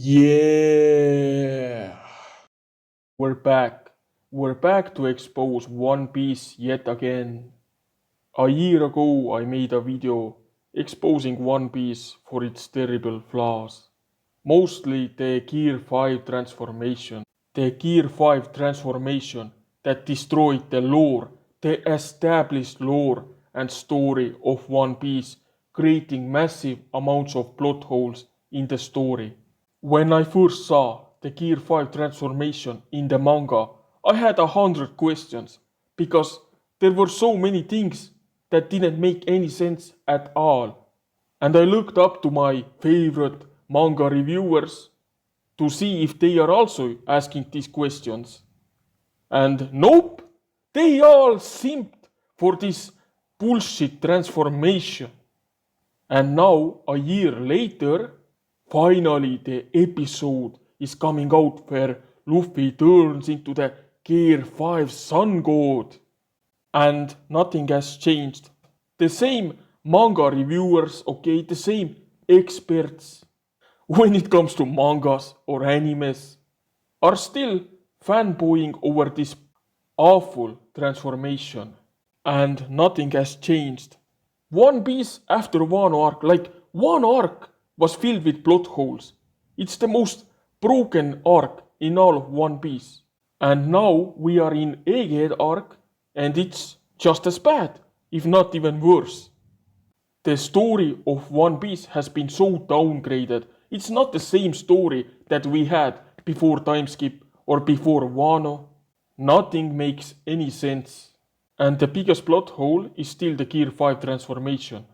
Yeah! We're back. We're back to expose One Piece yet again. A year ago I made a video exposing One Piece for its terrible flaws. Mostly the Gear 5 transformation. The Gear 5 transformation that destroyed the lore, the established lore and story of One Piece, creating massive amounts of plot holes in the story. When I first saw the Gear 5 transformation in the manga, I had 100 questions because there were so many things that didn't make any sense at all. And I looked up to my favorite manga reviewers to see if they are also asking these questions. And nope, they all simped for this bullshit transformation. And now, a year later, finally the episode is coming out where Luffy turns into the Gear 5 Sun God. And nothing has changed. The same manga reviewers, okay, the same experts, when it comes to mangas or animes, are still fanboying over this awful transformation. And nothing has changed. One Piece after one arc, like one arc, was filled with plot holes. It's the most broken arc in all of One Piece. And now we are in Egghead arc, and it's just as bad, if not even worse. The story of One Piece has been so downgraded. It's not the same story that we had before Timeskip or before Wano. Nothing makes any sense. And the biggest plot hole is still the Gear 5 transformation.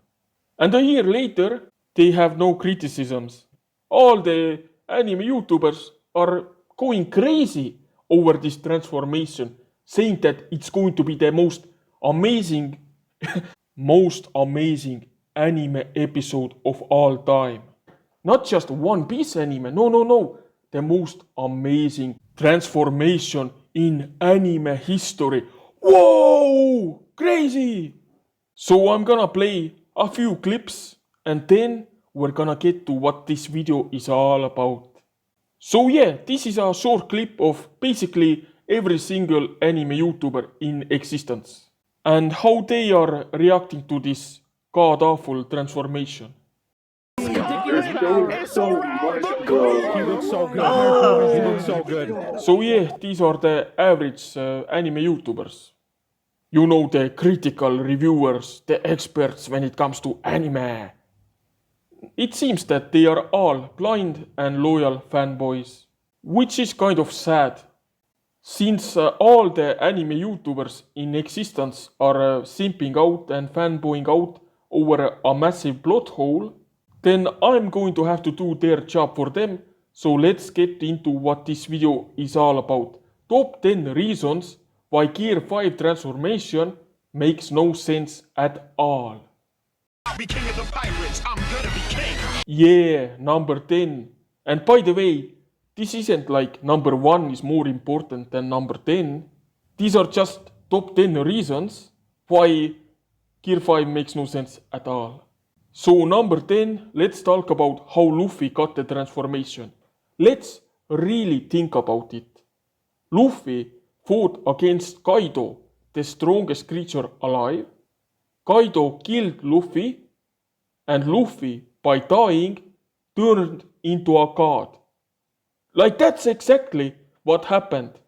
And a year later, they have no criticisms. All the anime YouTubers are going crazy over this transformation, saying that it's going to be the most amazing anime episode of all time. Not just One Piece anime, no. The most amazing transformation in anime history. Whoa! Crazy! So I'm gonna play a few clips and then we're gonna get to what this video is all about. So yeah, this is a short clip of basically every single anime YouTuber in existence and how they are reacting to this god-awful transformation. He looks so good. So yeah, these are the average anime YouTubers. You know, the critical reviewers, the experts when it comes to anime. It seems that they are all blind and loyal fanboys, which is kind of sad. Since all the anime YouTubers in existence are simping out and fanboying out over a massive plot hole, then I'm going to have to do their job for them. So let's get into what this video is all about. Top 10 reasons why Gear 5 transformation makes no sense at all. I'll be king of the pirates. I'm gonna be king. Yeah, number 10. And by the way, this isn't like number 1 is more important than number 10. These are just top 10 reasons why Gear 5 makes no sense at all. So number 10, let's talk about how Luffy got the transformation. Let's really think about it. Luffy fought against Kaido, the strongest creature alive. Kaido killed Luffy, and Luffy, by dying, turned into a god. Like that's exactly what happened.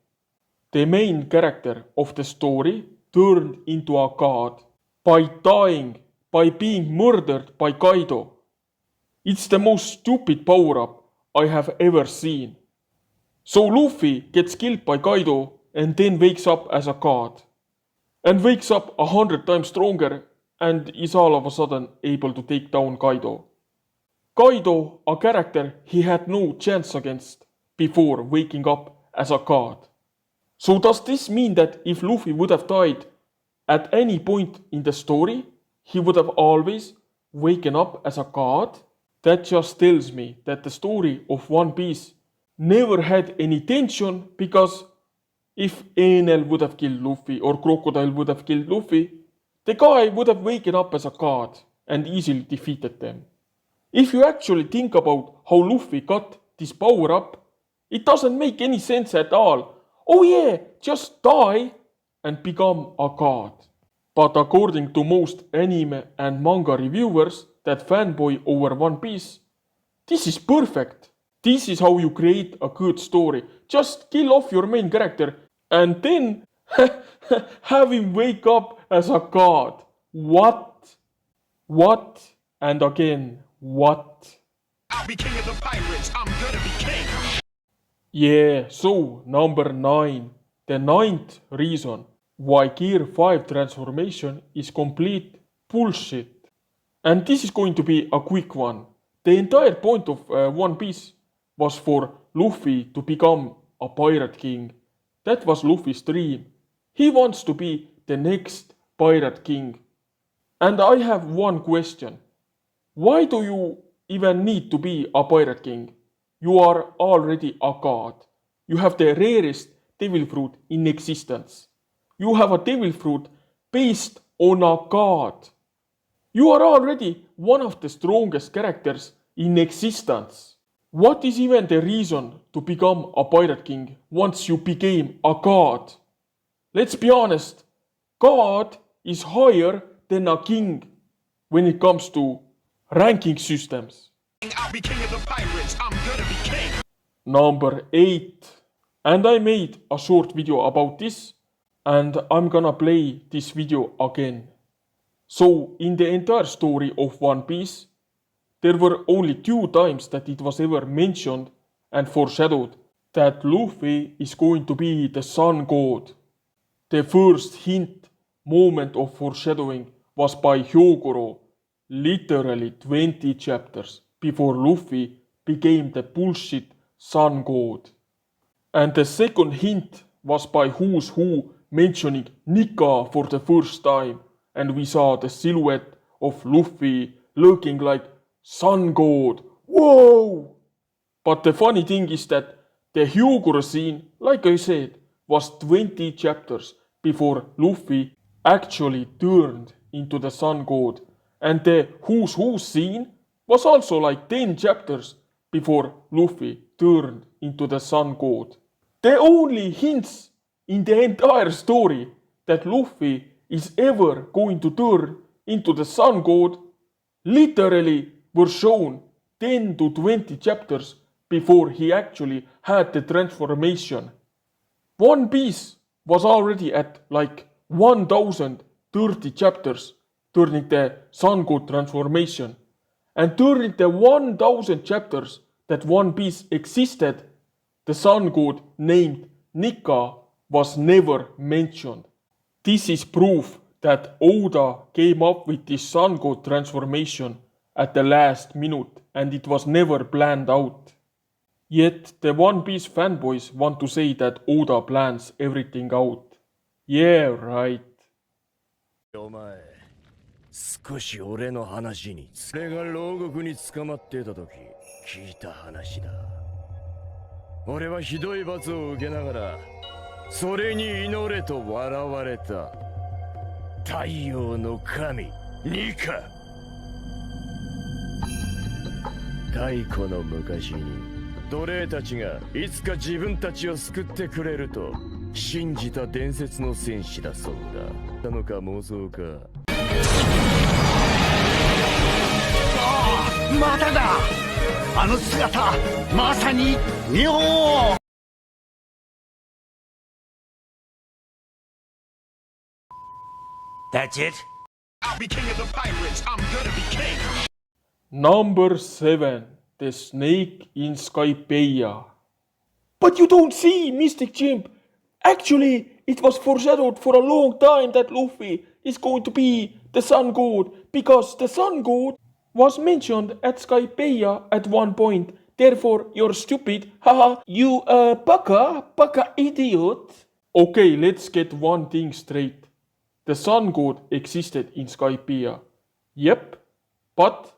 The main character of the story turned into a god by dying, by being murdered by Kaido. It's the most stupid power-up I have ever seen. So Luffy gets killed by Kaido and then wakes up as a god. And wakes up 100 times stronger and is all of a sudden able to take down Kaido. Kaido, a character he had no chance against before waking up as a god. So does this mean that if Luffy would have died at any point in the story, he would have always waken up as a god? That just tells me that the story of One Piece never had any tension, because if Enel would have killed Luffy or Crocodile would have killed Luffy, the guy would have waken up as a god and easily defeated them. If you actually think about how Luffy got this power up? It doesn't make any sense at all. Oh yeah, just die and become a god. But according to most anime and manga reviewers that fanboy over One Piece, this is perfect. This is how you create a good story. Just kill off your main character and then have him wake up as a god. What? What? And again, what? I'll be king of the pirates. I'm gonna be king. Yeah, so number 9. The 9th reason why Gear 5 transformation is complete bullshit. And this is going to be a quick one. The entire point of One Piece was for Luffy to become a pirate king. That was Luffy's dream. He wants to be the next pirate king. And I have one question. Why do you even need to be a pirate king? You are already a god. You have the rarest devil fruit in existence. You have a devil fruit based on a god. You are already one of the strongest characters in existence. What is even the reason to become a pirate king once you became a god? Let's be honest, god is higher than a king when it comes to ranking systems. I'll be king of the pirates. I'm gonna be king. Number 8. And I made a short video about this, and I'm gonna play this video again. So, in the entire story of One Piece, there were only 2 times that it was ever mentioned and foreshadowed that Luffy is going to be the sun god. The first hint moment of foreshadowing was by Hyogoro, literally 20 chapters before Luffy became the bullshit sun god. And the second hint was by Who's Who mentioning Nika for the first time, and we saw the silhouette of Luffy looking like sun god. Whoa! But the funny thing is that the Hyogoro scene, like I said, was 20 chapters before Luffy actually turned into the sun god, and the Who's Who scene was also like 10 chapters before Luffy turned into the sun god. The only hints in the entire story that Luffy is ever going to turn into the sun god literally were shown 10 to 20 chapters before he actually had the transformation. One Piece was already at like 1030 chapters during the sun god transformation, and during the 1000 chapters that One Piece existed, the sun god named Nika was never mentioned. This is proof that Oda came up with this sun god transformation at the last minute and it was never planned out. Yet the One Piece fanboys want to say that Oda plans everything out. Yeah, right. お前、少し俺の話に。俺が牢獄に捕まってた時、聞いた話だ。俺はひどい罰を受けながら、それに祈れと笑われた。太陽の神、ニカ。太古の昔に、奴隷たちがいつか自分たちを救ってくれると信じた伝説の戦士だそうだ。なのか妄想か。まただ。あの姿、まさに妙。That's it. I'll be king of the pirates. I'm gonna be king. Number 7. The snake in Skypier. But you don't see, Mystic Chimp. Actually, it was foreshadowed for a long time that Luffy is going to be the sun god, because the sun god was mentioned at Skypier at one point. Therefore, you're stupid. Haha, you baka idiot. Okay, let's get one thing straight. The sun god existed in Skypier. Yep, but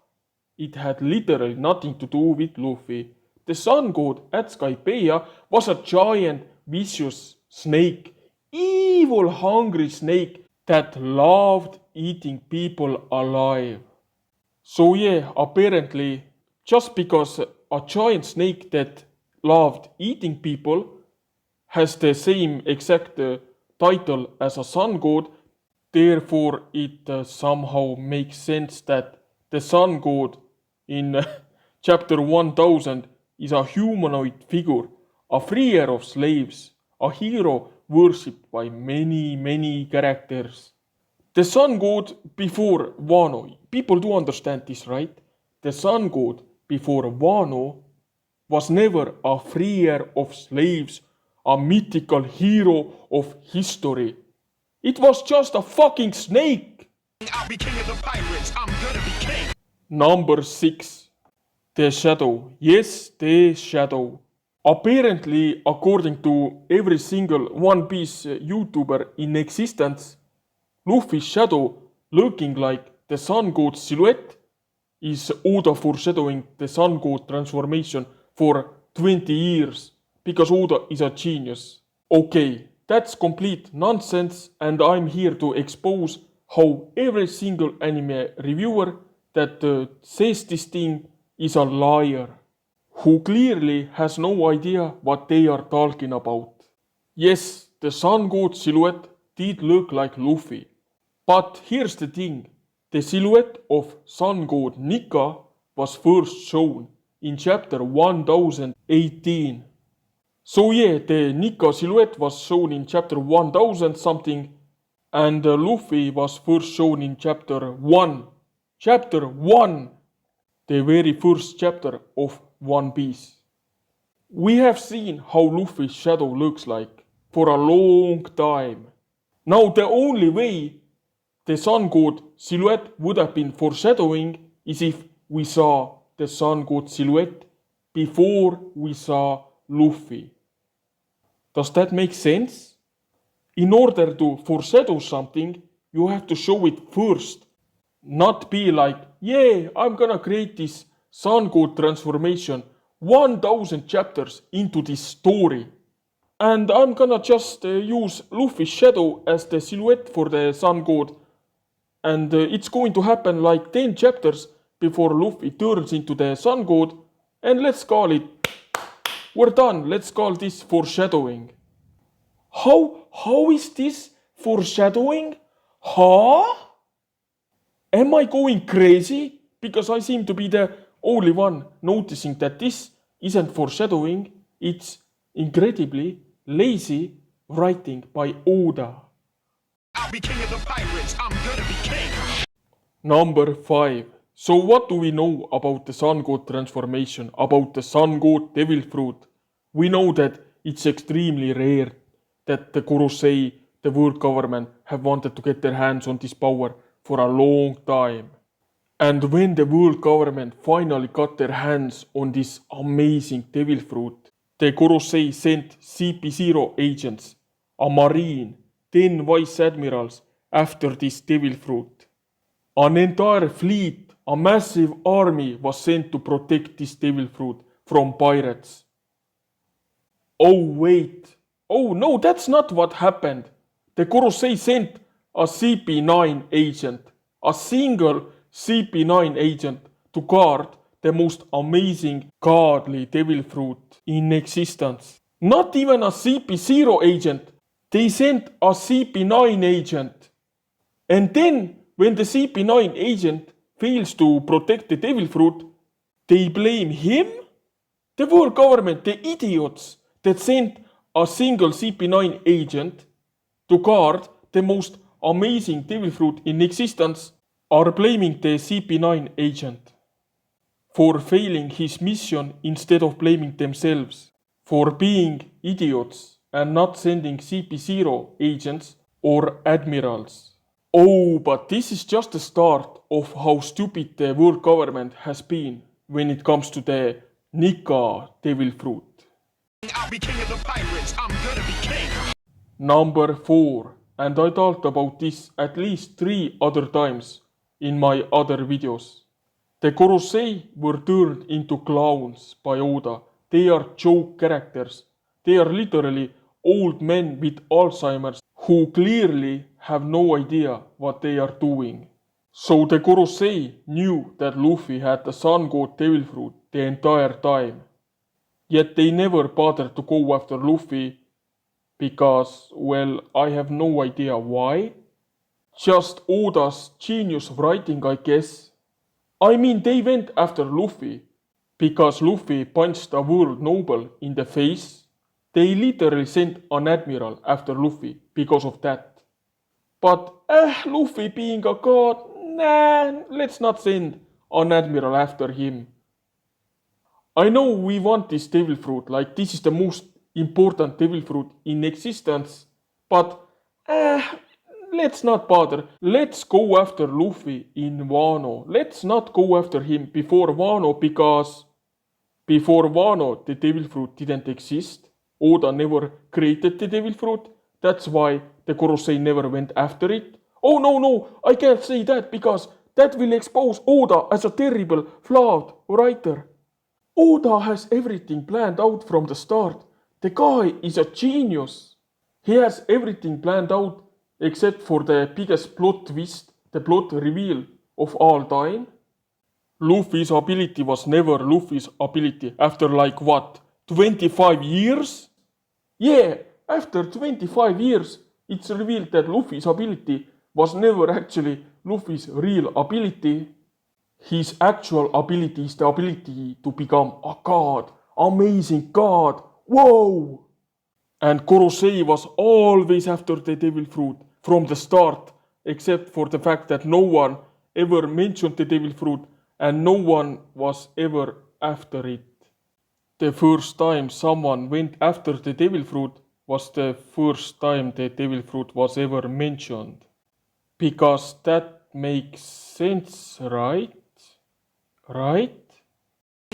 it had literally nothing to do with Luffy. The sun god at Skypier was a giant, vicious snake. Evil, hungry snake that loved eating people alive. So yeah, apparently, just because a giant snake that loved eating people has the same exact title as a sun god. Therefore, it somehow makes sense that the sun god in chapter 1000 is a humanoid figure, a freer of slaves, a hero worshipped by many characters. The sun god before Wano, people do understand this, right? The sun god before Wano was never a freer of slaves, a mythical hero of history. It was just a fucking snake. I'll be king of the pirates. I'm gonna be king. Number 6. The Shadow. Yes, the Shadow. Apparently, according to every single One Piece YouTuber in existence, Luffy's shadow looking like the sun god silhouette is Oda foreshadowing the sun god transformation for 20 years because Oda is a genius. Okay, that's complete nonsense, and I'm here to expose how every single anime reviewer that says this thing is a liar, who clearly has no idea what they are talking about. Yes, the sun god silhouette did look like Luffy. But here's the thing, the silhouette of sun god Nika was first shown in chapter 1018. So yeah, the Nika silhouette was shown in chapter 1000 something, and Luffy was first shown in chapter 1. Chapter 1! The very first chapter of One Piece. We have seen how Luffy's shadow looks like for a long time. Now the only way the sun god silhouette would have been foreshadowing is if we saw the sun god silhouette before we saw Luffy. Does that make sense? In order to foreshadow something, you have to show it first. Not be like, yeah, I'm gonna create this sun god transformation 1000 chapters into this story. And I'm gonna just use Luffy's shadow as the silhouette for the sun god. And it's going to happen like 10 chapters before Luffy turns into the sun god. And let's call it, we're done, let's call this foreshadowing. How is this foreshadowing? Huh? Am I going crazy? Because I seem to be the only one noticing that this isn't foreshadowing, it's incredibly lazy writing by Oda. I'll be king of the pirates. I'm gonna be king. Number 5. So what do we know about the sun god transformation, about the sun god devil fruit? We know that it's extremely rare that the Kurosei, the world government, have wanted to get their hands on this power for a long time. And when the world government finally got their hands on this amazing devil fruit, the Kurosei sent CP0 agents, a marine, 10 vice admirals after this devil fruit. An entire fleet, a massive army was sent to protect this devil fruit from pirates. Oh wait, oh no, that's not what happened. The Kurosei sent a CP9 agent, a single CP9 agent to guard the most amazing godly devil fruit in existence. Not even a CP0 agent, they sent a CP9 agent. And then when the CP9 agent fails to protect the devil fruit, they blame him? The world government, the idiots that sent a single CP9 agent to guard the most amazing devil fruit in existence are blaming the CP9 agent for failing his mission instead of blaming themselves for being idiots and not sending CP0 agents or admirals. Oh, but this is just the start of how stupid the world government has been when it comes to the Nika devil fruit. I'll be king of the pirates. I'm gonna be king. Number 4, and I talked about this at least 3 other times in my other videos. The Kurosei were turned into clowns by Oda. They are joke characters. They are literally old men with Alzheimer's who clearly have no idea what they are doing. So the Gorosei knew that Luffy had the Sun God Devil Fruit the entire time. Yet they never bothered to go after Luffy because, well, I have no idea why. Just Oda's genius writing, I guess. I mean, they went after Luffy because Luffy punched a world noble in the face. They literally sent an admiral after Luffy because of that. But Luffy being a god, nah, let's not send an admiral after him. I know we want this devil fruit, like this is the most important devil fruit in existence, but let's not bother. Let's go after Luffy in Wano. Let's not go after him before Wano because before Wano the devil fruit didn't exist. Oda never created the devil fruit. That's why the Gorosei never went after it. Oh no, I can't say that because that will expose Oda as a terrible, flawed writer. Oda has everything planned out from the start. The guy is a genius. He has everything planned out except for the biggest plot twist, the plot reveal of all time. Luffy's ability was never Luffy's ability after like what, 25 years? Yeah, after 25 years, it's revealed that Luffy's ability was never actually Luffy's real ability. His actual ability is the ability to become a god, amazing god, whoa! And Gorosei was always after the devil fruit from the start, except for the fact that no one ever mentioned the devil fruit and no one was ever after it. The first time someone went after the devil fruit was the first time the devil fruit was ever mentioned. Because that makes sense, right? Right?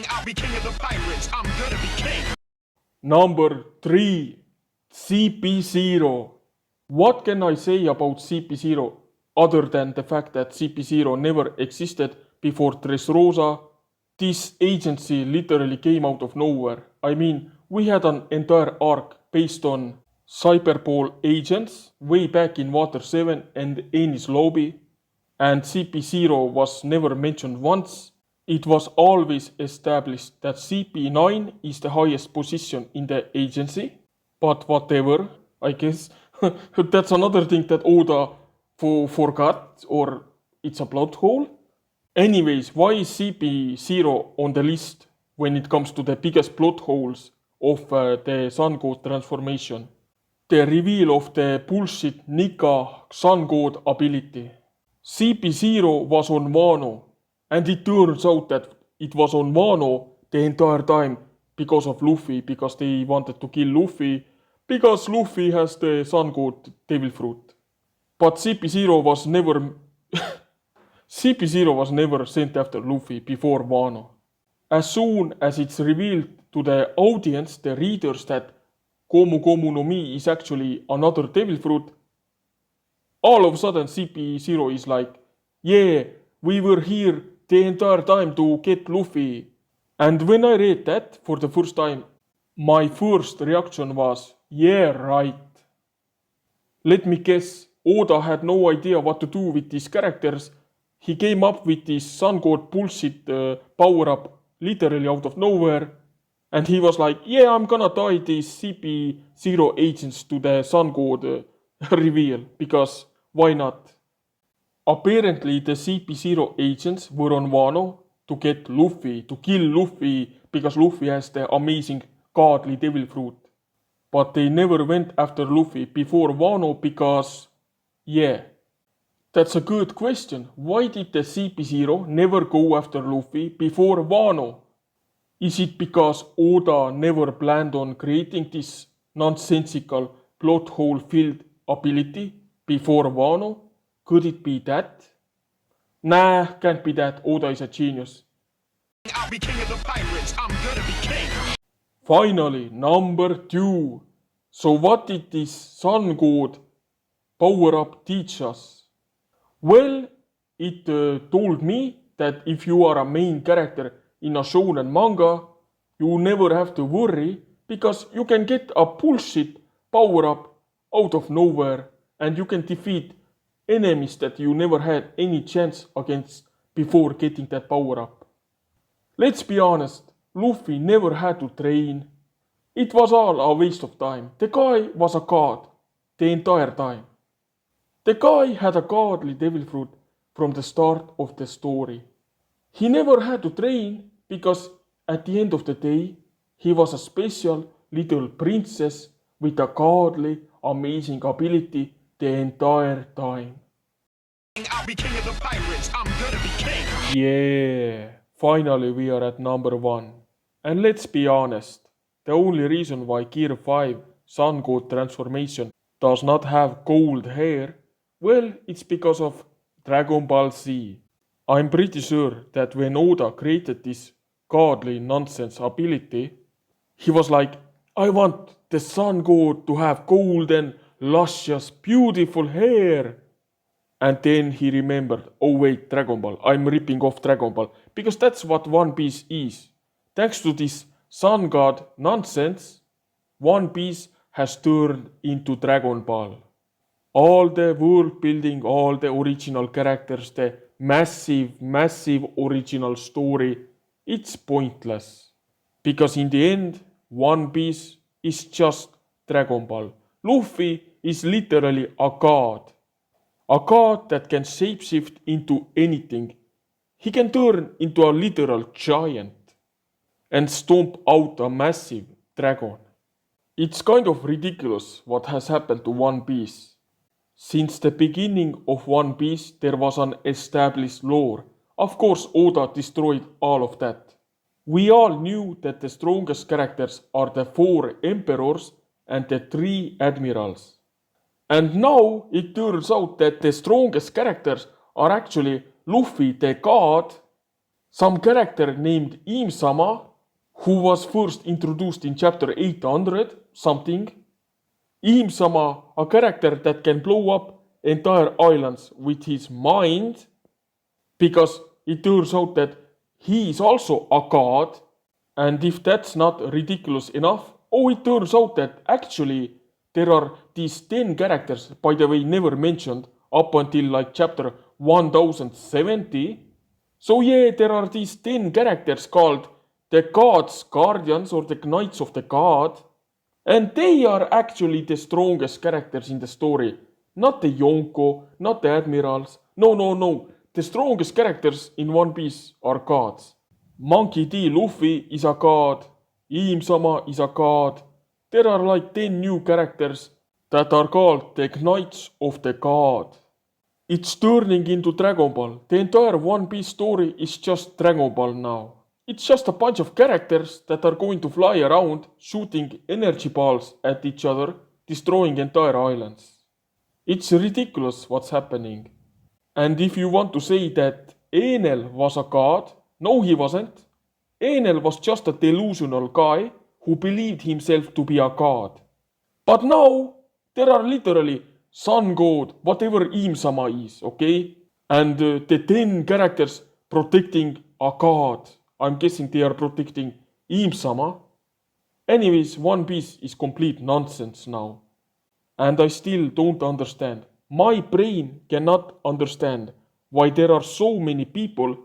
I'll be king of the pirates. I'm gonna be king. Number 3. CP0. What can I say about CP0 other than the fact that CP0 never existed before Dressrosa? This agency literally came out of nowhere. I mean, we had an entire arc based on Cyberball agents way back in Water 7 and Enies Lobby, and CP0 was never mentioned once. It was always established that CP9 is the highest position in the agency, but whatever, I guess. That's another thing that Oda forgot, or it's a plot hole. Anyways, why is CP0 on the list when it comes to the biggest plot holes of the Sun God transformation? The reveal of the bullshit Nika Sun God ability. CP0 was on Wano, and it turns out that it was on Wano the entire time because of Luffy, because they wanted to kill Luffy, because Luffy has the Sun God Devil Fruit. But CP0 was never CP0 was never sent after Luffy before Wano. As soon as it's revealed to the audience, the readers, that Gomu Gomu no Mi is actually another Devil Fruit, all of a sudden CP0 is like, yeah, we were here the entire time to get Luffy. And when I read that for the first time, my first reaction was, yeah, right. Let me guess, Oda had no idea what to do with these characters. He came up with this Sun God bullshit power-up literally out of nowhere. And he was like, yeah, I'm gonna tie these CP0 agents to the Sun God reveal, because why not? Apparently the CP0 agents were on Wano to get Luffy, to kill Luffy, because Luffy has the amazing godly devil fruit. But they never went after Luffy before Wano because, yeah. That's a good question. Why did the CP0 never go after Luffy before Wano? Is it because Oda never planned on creating this nonsensical plot hole filled ability before Wano? Could it be that? Nah, can't be that. Oda is a genius. I'll be king of the pirates. I'm gonna be king. Finally, number 2. So what did this Sun God power-up teach us? Well, it told me that if you are a main character in a shonen manga, you never have to worry because you can get a bullshit power-up out of nowhere and you can defeat enemies that you never had any chance against before getting that power up. Let's be honest, Luffy never had to train. It was all a waste of time. The guy was a god the entire time. The guy had a godly devil fruit from the start of the story. He never had to train because at the end of the day, he was a special little princess with a godly, amazing ability the entire time. I'll be king of the pirates. I'm gonna be king. Yeah, finally we are at number 1. And let's be honest, the only reason why Gear 5 Sun God transformation does not have gold hair, well, it's because of Dragon Ball Z. I'm pretty sure that when Oda created this godly nonsense ability, he was like, I want the Sun God to have golden, luscious, beautiful hair. And then he remembered, oh wait, Dragon Ball, I'm ripping off Dragon Ball, because that's what One Piece is. Thanks to this Sun God nonsense, One Piece has turned into Dragon Ball. All the world building, all the original characters, the massive original story, it's pointless. Because in the end, One Piece is just Dragon Ball. Luffy is literally a god. A god that can shapeshift into anything. He can turn into a literal giant and stomp out a massive dragon. It's kind of ridiculous what has happened to One Piece. Since the beginning of One Piece there was an established lore. Of course Oda destroyed all of that. We all knew that the strongest characters are the 4 emperors and the 3 admirals. And now it turns out that the strongest characters are actually Luffy the god, some character named Im-sama, who was first introduced in chapter 800 something. Im-sama, a character that can blow up entire islands with his mind, because it turns out that he is also a god. And if that's not ridiculous enough, it turns out that actually there are these 10 characters, by the way, never mentioned up until like chapter 1070. So yeah, there are these 10 characters called the God's Guardians or the Knights of the God. And they are actually the strongest characters in the story. Not the Yonko, not the admirals. No. The strongest characters in One Piece are gods. Monkey D. Luffy is a god. Im-sama is a god. There are like 10 new characters that are called the Knights of the God. It's turning into Dragon Ball. The entire One Piece story is just Dragon Ball now. It's just a bunch of characters that are going to fly around shooting energy balls at each other, destroying entire islands. It's ridiculous what's happening. And if you want to say that Enel was a god, no he wasn't. Enel was just a delusional guy who believed himself to be a god. But now, there are literally Sun God, whatever Im-sama is, okay? And the 10 characters protecting a god. I'm guessing they are protecting Im-sama. Anyways, One Piece is complete nonsense now. And I still don't understand. My brain cannot understand why there are so many people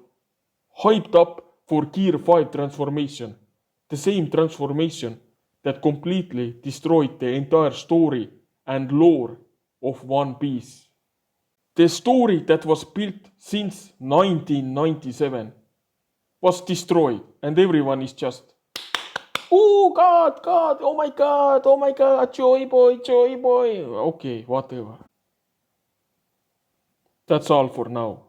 hyped up for Gear 5 transformation. The same transformation that completely destroyed the entire story and lore of One Piece. The story that was built since 1997 was destroyed and everyone is just, oh god, oh my god, joy boy. Okay, whatever. That's all for now.